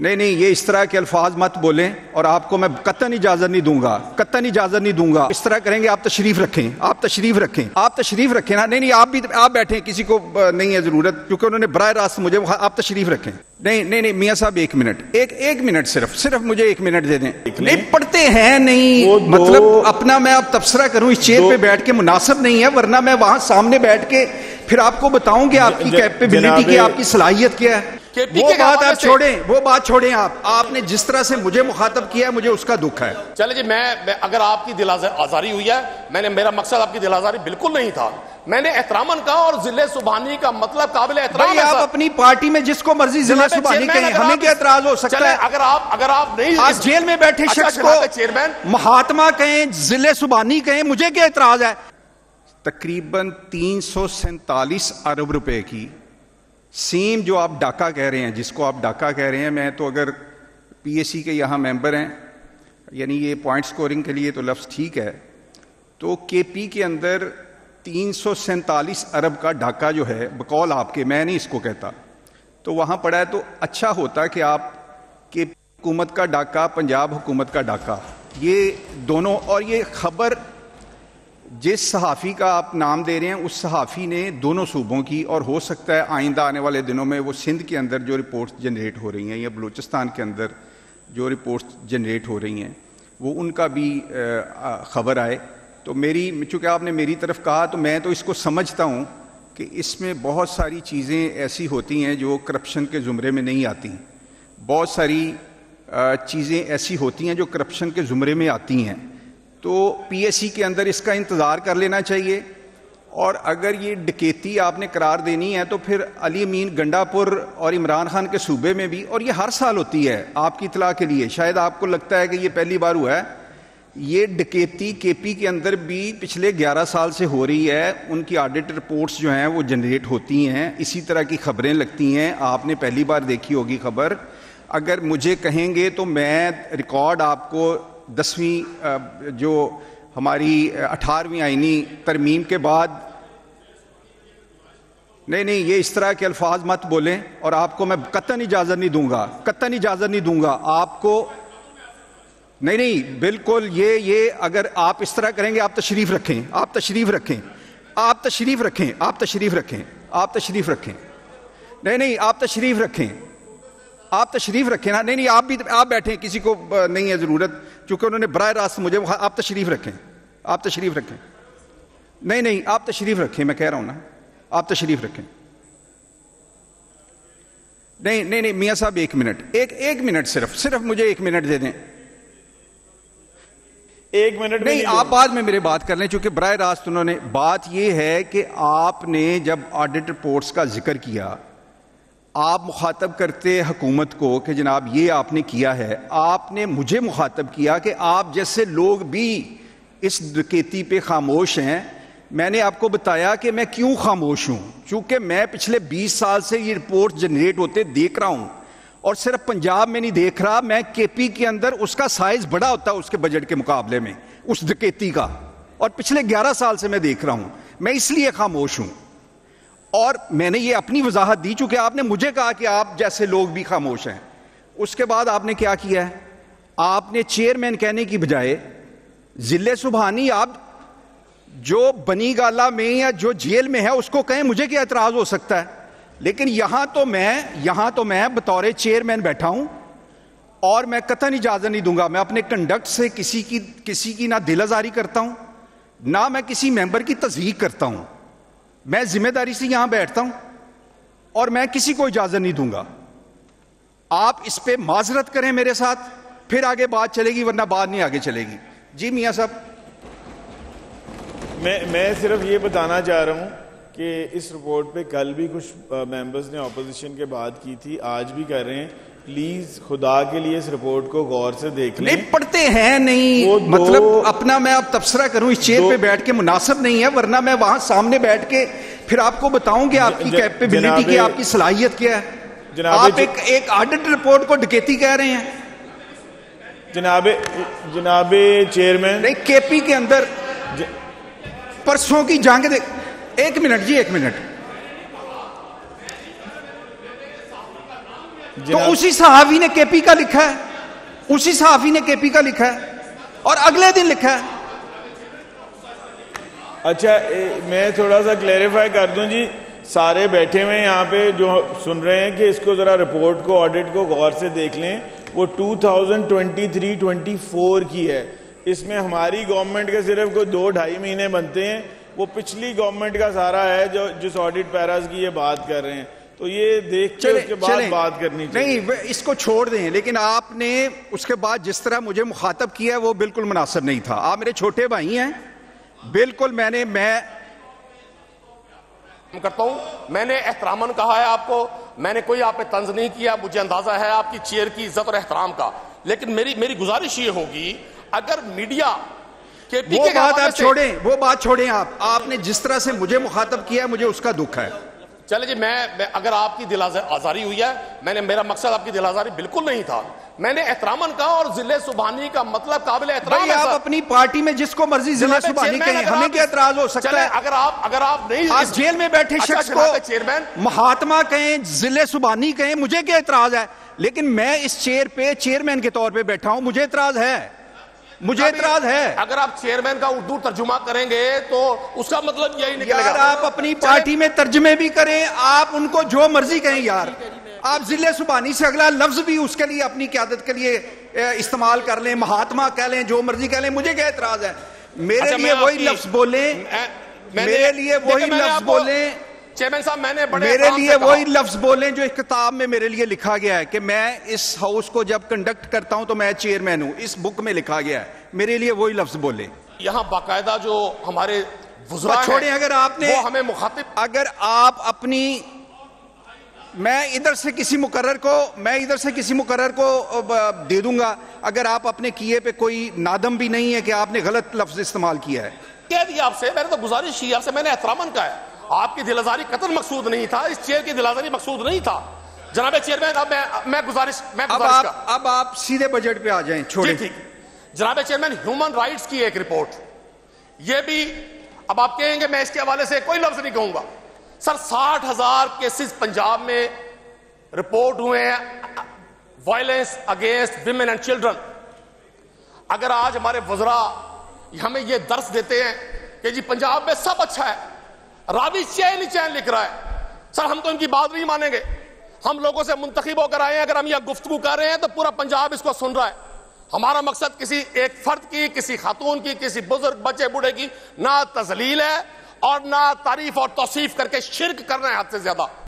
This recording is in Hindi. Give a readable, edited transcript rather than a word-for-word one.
नहीं नहीं, ये इस तरह के अल्फाज मत बोलें और आपको मैं कतई इजाजत नहीं दूंगा, कतई इजाजत नहीं दूंगा। इस तरह करेंगे आप तशरीफ रखें, आप तशरीफ रखें, आप तशरीफ रखें ना। नहीं नहीं, आप बैठें, किसी को नहीं है जरूरत, क्योंकि उन्होंने बराह रास्त मुझे, आप तशरीफ रखें। नहीं नहीं नहीं मियाँ साहब, एक मिनट, एक मिनट, सिर्फ मुझे 1 मिनट दे दें। नहीं पढ़ते हैं नहीं, मतलब अपना मैं अब तबसरा करूं इस चेयर पे बैठ के मुनासिब नहीं है, वरना मैं वहां सामने बैठ के फिर आपको बताऊं कि आपकी कैपेबिलिटी की, आपकी सलाहियत क्या है। वो बात आप छोड़ें, वो बात छोड़ें। आपने जिस तरह से मुझे मुखातब किया है, मुझे उसका दुख है। चले जी, मैं अगर आपकी दिल आजारी हुई है, मेरा मकसद आपकी दिल आजारी बिल्कुल नहीं था। मैंने एहतरामन कहा, और जिले सुबहानी का मतलब काबिल एहतराम है। आप अपनी पार्टी में जिसको मर्जी जिले सुबहानी कहें, हमें क्या एतराज हो सकता है? अगर आप नहीं, आज जेल में बैठे शख्स को चेयरमैन महात्मा कहें, जिले सुबहानी कहें, मुझे क्या एतराज है? तकरीबन 347 अरब रुपए की सेम जो आप डाका कह रहे हैं, जिसको आप डाका कह रहे हैं, मैं तो अगर पीएसी के यहाँ मेंबर हैं, यानी ये पॉइंट स्कोरिंग के लिए तो लफ्ज़ ठीक है, तो केपी के अंदर 347 अरब का डाका जो है, बकौल आपके, मैं नहीं इसको कहता, तो वहाँ पड़ा है। तो अच्छा होता कि आप के हुकूमत का डाका, पंजाब हुकूमत का डाका, ये दोनों, और ये खबर जिस सहाफ़ी का आप नाम दे रहे हैं, उस सहाफ़ी ने दोनों सूबों की, और हो सकता है आइंदा आने वाले दिनों में वो सिंध के अंदर जो रिपोर्ट्स जनरेट हो रही हैं या बलूचिस्तान के अंदर जो रिपोर्ट्स जनरेट हो रही हैं, वो उनका भी ख़बर आए। तो चूँकि आपने मेरी तरफ कहा, तो मैं तो इसको समझता हूँ कि इसमें बहुत सारी चीज़ें ऐसी होती हैं जो करप्शन के ज़ुमरे में नहीं आती, बहुत सारी चीज़ें ऐसी होती हैं जो करप्शन के ज़ुमरे में आती हैं। तो पीएससी के अंदर इसका इंतज़ार कर लेना चाहिए, और अगर ये डकैती आपने करार देनी है तो फिर अली अमीन गंडापुर और इमरान खान के सूबे में भी, और ये हर साल होती है, आपकी इतला के लिए, शायद आपको लगता है कि ये पहली बार हुआ है, ये डकैती केपी के अंदर भी पिछले 11 साल से हो रही है। उनकी ऑडिट रिपोर्ट्स जो हैं वो जनरेट होती हैं, इसी तरह की खबरें लगती हैं, आपने पहली बार देखी होगी खबर। अगर मुझे कहेंगे तो मैं रिकॉर्ड आपको 10वीं जो हमारी 18वीं आईनी तरमीम के बाद, नहीं ये इस तरह के अल्फाज मत बोलें और आपको मैं कतई इजाजत नहीं दूंगा, कतई इजाजत नहीं दूंगा आपको। नहीं बिल्कुल, ये अगर आप इस तरह करेंगे, आप तशरीफ रखें, आप तशरीफ रखें, आप तशरीफ रखें, आप तशरीफ रखें, आप तशरीफ रखें। नहीं आप तशरीफ रखें, आप तशरीफ रखें ना। नहीं आप बैठें, किसी को नहीं है जरूरत, क्योंकि उन्होंने बराह रास्त मुझे, आप तशरीफ रखें, आप तशरीफ रखें। नहीं आप तशरीफ रखें, मैं कह रहा हूं ना, आप तशरीफ रखें। नहीं मियाँ साहब, 1 मिनट, एक मिनट, सिर्फ मुझे 1 मिनट दे दें। 1 मिनट नहीं, आप बाद में मेरे बात कर लें, क्योंकि बराह रास्त उन्होंने, बात यह है कि आपने जब ऑडिट रिपोर्ट्स का जिक्र किया, आप मुखातब करते हुकूमत को कि जनाब ये आपने किया है, आपने मुझे मुखातब किया कि आप जैसे लोग भी इस डकैती पे खामोश हैं। मैंने आपको बताया कि मैं क्यों खामोश हूं, क्योंकि मैं पिछले 20 साल से ये रिपोर्ट जनरेट होते देख रहा हूं, और सिर्फ पंजाब में नहीं देख रहा, मैं केपी के अंदर उसका साइज बड़ा होता है उसके बजट के मुकाबले में, उस डकैती का, और पिछले 11 साल से मैं देख रहा हूं, मैं इसलिए खामोश हूं। और मैंने ये अपनी वजाहत दी, चूंकि आपने मुझे कहा कि आप जैसे लोग भी खामोश हैं। उसके बाद आपने क्या किया है, आपने चेयरमैन कहने की बजाय जिले सुबहानी, आप जो बनी गाला में या जो जेल में है उसको कहें, मुझे क्या एतराज हो सकता है? लेकिन यहां तो मैं बतौर चेयरमैन बैठा हूं, और मैं कतई इजाजत नहीं दूंगा। मैं अपने कंडक्ट से किसी की ना दिल आजारी करता हूं, ना मैं किसी मेंबर की तस्दीक करता हूं। मैं जिम्मेदारी से यहां बैठता हूं, और मैं किसी को इजाजत नहीं दूंगा। आप इस पे माजरत करें मेरे साथ, फिर आगे बात चलेगी, वरना बात नहीं आगे चलेगी। जी मियां साहब, मैं सिर्फ ये बताना चाह रहा हूं कि इस रिपोर्ट पे कल भी कुछ मेंबर्स ने ऑपोजिशन के बात की थी, आज भी कर रहे हैं। प्लीज खुदा के लिए इस रिपोर्ट को गौर से देख लें। नहीं पढ़ते हैं नहीं, मतलब अपना मैं अब तबसरा करूं इस चेयर पे बैठ के मुनासिब नहीं है, वरना मैं वहां सामने बैठ के फिर आपको बताऊं कि आपकी कैपेबिलिटी की, आपकी सलाहियत क्या है। आप एक ऑडिट रिपोर्ट को डकैती कह रहे हैं। जनाबे चेयरमैन, नहीं केपी के अंदर परसों की जंग देख, 1 मिनट जी, 1 मिनट। तो उसी सहाफी ने केपी का लिखा है, उसी सहाफी ने केपी का लिखा है और अगले दिन लिखा है। अच्छा, मैं थोड़ा सा क्लेरिफाई कर दूं जी, सारे बैठे हुए यहाँ पे जो सुन रहे हैं कि इसको जरा रिपोर्ट को, ऑडिट को गौर से देख लें। वो 2023-24 की है। इसमें हमारी गवर्नमेंट के सिर्फ कोई 2-2.5 महीने बनते हैं। वो पिछली गवर्नमेंट का सारा है जो जिस ऑडिट पैराज की ये बात कर रहे हैं। तो ये देख के उसके बाद बात करनी चाहिए। नहीं, इसको छोड़ दें, लेकिन आपने उसके बाद जिस तरह मुझे मुखातब किया है वो बिल्कुल मुनासिब नहीं था। आप मेरे छोटे भाई हैं, बिल्कुल मैं करता हूं, मैंने एहतरामन कहा है आपको, मैंने कोई आप पे तंज नहीं किया, मुझे अंदाजा है आपकी चेयर की इज्जत और एहतराम का। लेकिन मेरी गुजारिश ये होगी, अगर मीडिया केपी के बात आप छोड़ें, वो बात छोड़ें। आपने जिस तरह से मुझे मुखातब किया है मुझे उसका दुख है। चले जी, मैं अगर आपकी दिल आजारी हुई है, मेरा मकसद आपकी दिल आजारी बिल्कुल नहीं था। मैंने एहतरामन कहा और जिले सुबहानी का मतलब काबिल एहतराम है। आप अपनी पार्टी में जिसको मर्जी जिले सुबहानी कहें, हमें क्या एतराज हो सकता है? अगर आप नहीं, आज जेल में बैठे शख्स को चेयरमैन महात्मा कहें, जिले सुबहानी कहें, मुझे क्या एतराज है? लेकिन मैं इस चेयर पे चेयरमैन के तौर पे बैठा हूं, मुझे एतराज है, मुझे एतराज है। अगर आप चेयरमैन का उर्दू तर्जुमा करेंगे तो उसका मतलब यही निकलेगा। यार, आप अपनी पार्टी में तर्जुमे भी करें, आप उनको जो मर्जी कहें यार। आप जिले सुबहानी से अगला लफ्ज भी उसके लिए अपनी क़यादत के लिए इस्तेमाल कर लें, महात्मा कह लें, जो मर्जी कह लें, मुझे क्या एतराज है? मेरे लिए वही लफ्ज बोले, मेरे लिए वही लफ्ज बोले, चेयरमैन साहब, मेरे लिए वही लफ्ज बोलें जो इस किताब में मेरे लिए लिखा गया है कि मैं इस हाउस को जब कंडक्ट करता हूं तो मैं चेयरमैन हूं। इस बुक में लिखा गया है, मेरे लिए वही लफ्ज बोले। यहां बाकायदा जो हमारे वुज़रा छोड़ें, अगर आपने वो हमें मुखातिब, अगर आप अपनी, मैं इधर से किसी मुकर्रर को दे दूंगा, अगर आप अपने किए पे कोई नादम भी नहीं है कि आपने गलत लफ्ज इस्तेमाल किया है। कह दिया आपसे, मैंने तो गुजारिश की आपसे, मैंने एहतरामन का है। आपकी दिलाजारी कतल मकसूद नहीं था, इस चेयर की दिलाजारी मकसूद नहीं था। जनाब चेयरमैन, अब मैं गुजारिश अब आप सीधे बजट पे आ जाएं, छोड़िए। ठीक, जनाब चेयरमैन, ह्यूमन राइट्स की एक रिपोर्ट, ये भी अब आप कहेंगे मैं इसके हवाले से कोई लफ्ज नहीं कहूंगा। सर, 60,000 केसेस पंजाब में रिपोर्ट हुए हैं violence against women and children. अगर आज हमारे वज़रा हमें ये दर्स देते हैं कि जी पंजाब में सब अच्छा है, रावी चैन ही चैन लिख रहा है, सर हम तो इनकी बात नहीं मानेंगे। हम लोगों से मुंतखब होकर आए हैं, अगर हम यह गुफ्तगू कर रहे हैं तो पूरा पंजाब इसको सुन रहा है। हमारा मकसद किसी एक फर्द की, किसी खातून की, किसी बुजुर्ग बच्चे बूढ़े की ना तजलील है और ना तारीफ और तौसीफ करके शिर्क करना है हद से ज्यादा।